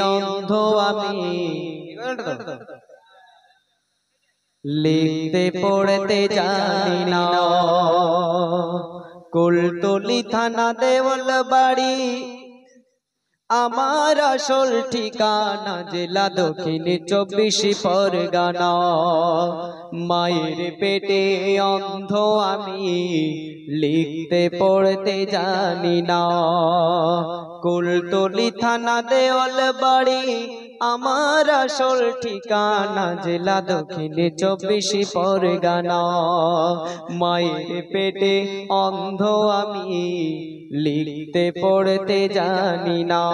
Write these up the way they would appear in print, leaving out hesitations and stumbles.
অন্ধ আমি লিখতে পড়তে জানি না। কুলতলি থানা দেওয়াল বাড়ি আমার আসল ঠিকানা, জেলা দক্ষিণ 24 পরগনা। মায়ের পেটে অন্ধ আমি লিখতে পড়তে জানি না। কুলতলি থানা দেওয়াল বাড়ি আমার আসল ঠিকানা, জেলা দক্ষিণ 24 পরগনা। মায়ের পেটে অন্ধ আমি লিখতে পড়তে জানি না।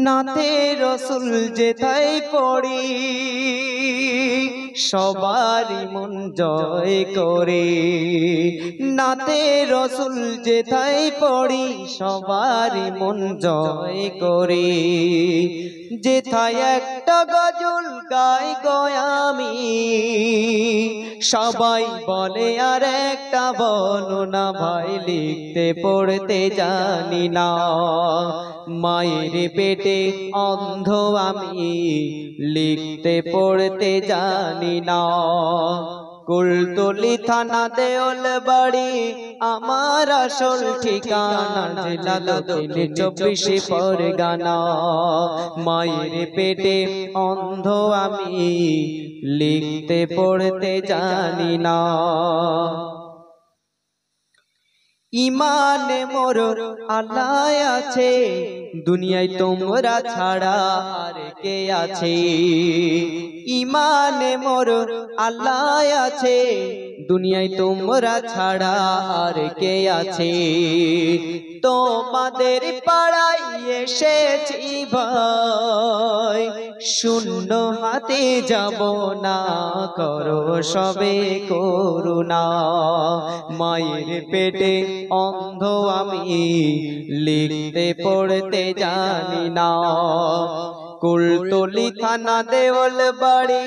নাতে রসুল যেথায় পড়ি সবারই মন জয় করে। নাতে রসুল যেথায় পড়ি সবারই মন জয় করে। যেথায় একটা গজল গাই গয়ামি সবাই বলে আর একটা বলো না ভাই, লিখতে পড়তে জানি না। মায়ের পেটে অন্ধ আমি লিখতে পড়তে জানি না। কুলতলি থানা দেওয়াল বাড়ি আমার আসল ঠিকানা, জেলা দক্ষিণ 24 পরগনা। মায়ের পেটে অন্ধ আমি লিখতে পড়তে জানি না। ইমানে মোর আল্লাহ আছে, দুনিয়ায় তোমরা ছাড়া আর কে আছে। ইমানে মোর আল্লাহ আছে, দুনিয়ায় তোমরা ছাড়া আর কে আছে। তোমাদের পাড়ায় এসেছি ভাই, শূন্য হাতে যাব না, করো সবে করুণা। মায়ের পেটে অন্ধ আমি লিখতে পড়তে জানি না। কুলতলি থানা দেওয়াল বাড়ি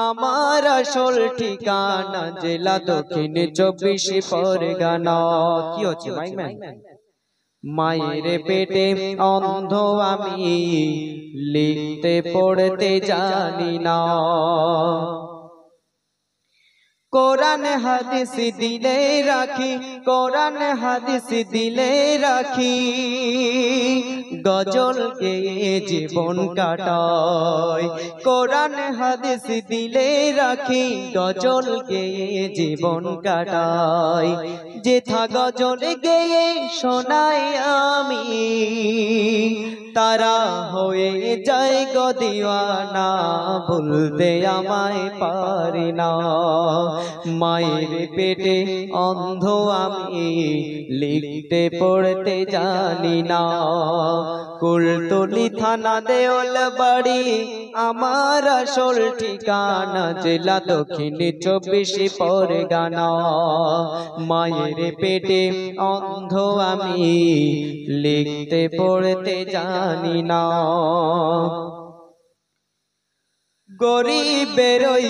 আমার আসল ঠিকানা, জেলা দক্ষিণ 24 পরগনা। কি হচ্ছে মায়ের পেটে অন্ধ আমি লিখতে পড়তে জানি না। কোরআন হাদিস দিলে রাখি, কোরআন হাদিস দিলে রাখি, গজল গেয়ে জীবন কাটাই। কোরআন হাদিস দিলে রাখি, গজল গেয়ে জীবন কাটাই। যেথা গজল গেয়ে শোনাই আমি, তারা হয়ে যায় গো দিওয়ানা, ভুলতে আমায় পারি না। মায়ের পেটে অন্ধ আমি লিখতে পড়তে জানি না। কুলতলি থানা দেওয়াল বাড়ি আমার আসল ঠিকানা, জেলা দক্ষিণ 24 পরগনা। মায়ের পেটে অন্ধ আমি লিখতে পড়তে জানি না। গরিবের ওই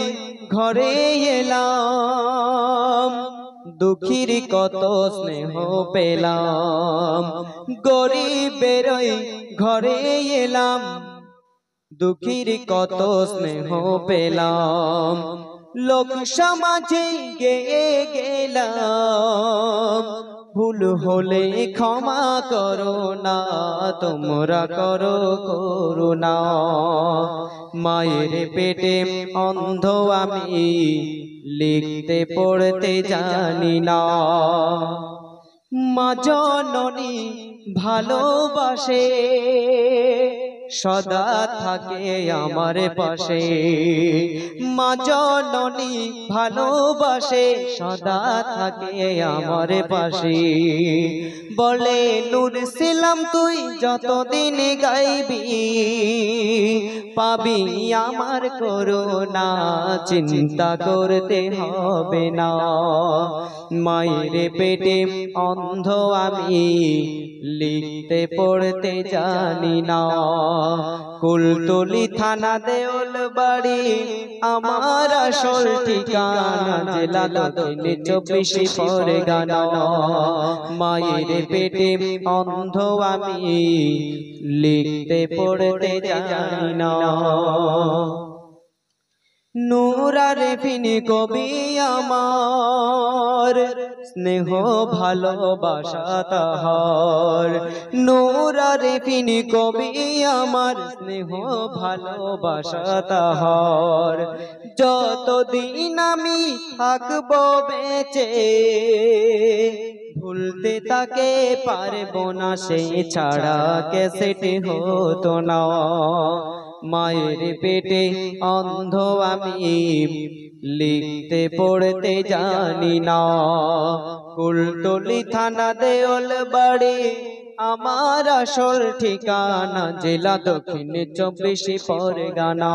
ঘরে এলাম, দুঃখীর কত স্নেহ পেলাম। গরিবের ওই ঘরে এলাম, দুঃখীর কত স্নেহ পেলাম। লোক সমাজে গেয়ে গেলাম, ভুল হলে ক্ষমা করো না, তোমরা করো করুণা। মায়ের পেটে অন্ধ আমি লিখতে পড়তে জানি না। মা জননী ভালোবাসে, সদা থাকে আমার পাশে। মা জননী ভালোবাসে, সদা থাকে আমার পাশে। বলে নূর ছিলাম তুই যতদিন গাইবি, পাবি আমার করুণা, চিন্তা করতে হবে না। মায়ের পেটে অন্ধ আমি লিখতে পড়তে জানি না। কুলতলি থানা দেওল বাড়ি আমার আসল ঠিকানা, জেলা দক্ষিণ 24 পরগনা। মায়ের পেটে অন্ধ আমি, লিখতে পড়তে জানি না। নূরারেফিন কবি আমার, স্নেহ ভালোবাসা তাহার। নূরারেফিন কবি আমার, স্নেহ ভালোবাসা তাহার। যতদিন আমি থাকবো বেঁচে, ভুলতে তাকে পারবো না, সেই ছাড়া ক্যাসেট হতো না। মায়ের পেটে অন্ধ আমি, লিখতে পড়তে জানি না। কুলতলি থানা দেওল বাড়ি আমার আসল ঠিকানা, জেলা দক্ষিণ 24 পরগনা।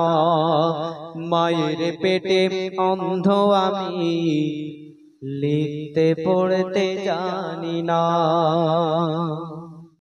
মায়ের পেটে অন্ধ আমি, লিখতে পড়তে জানি না।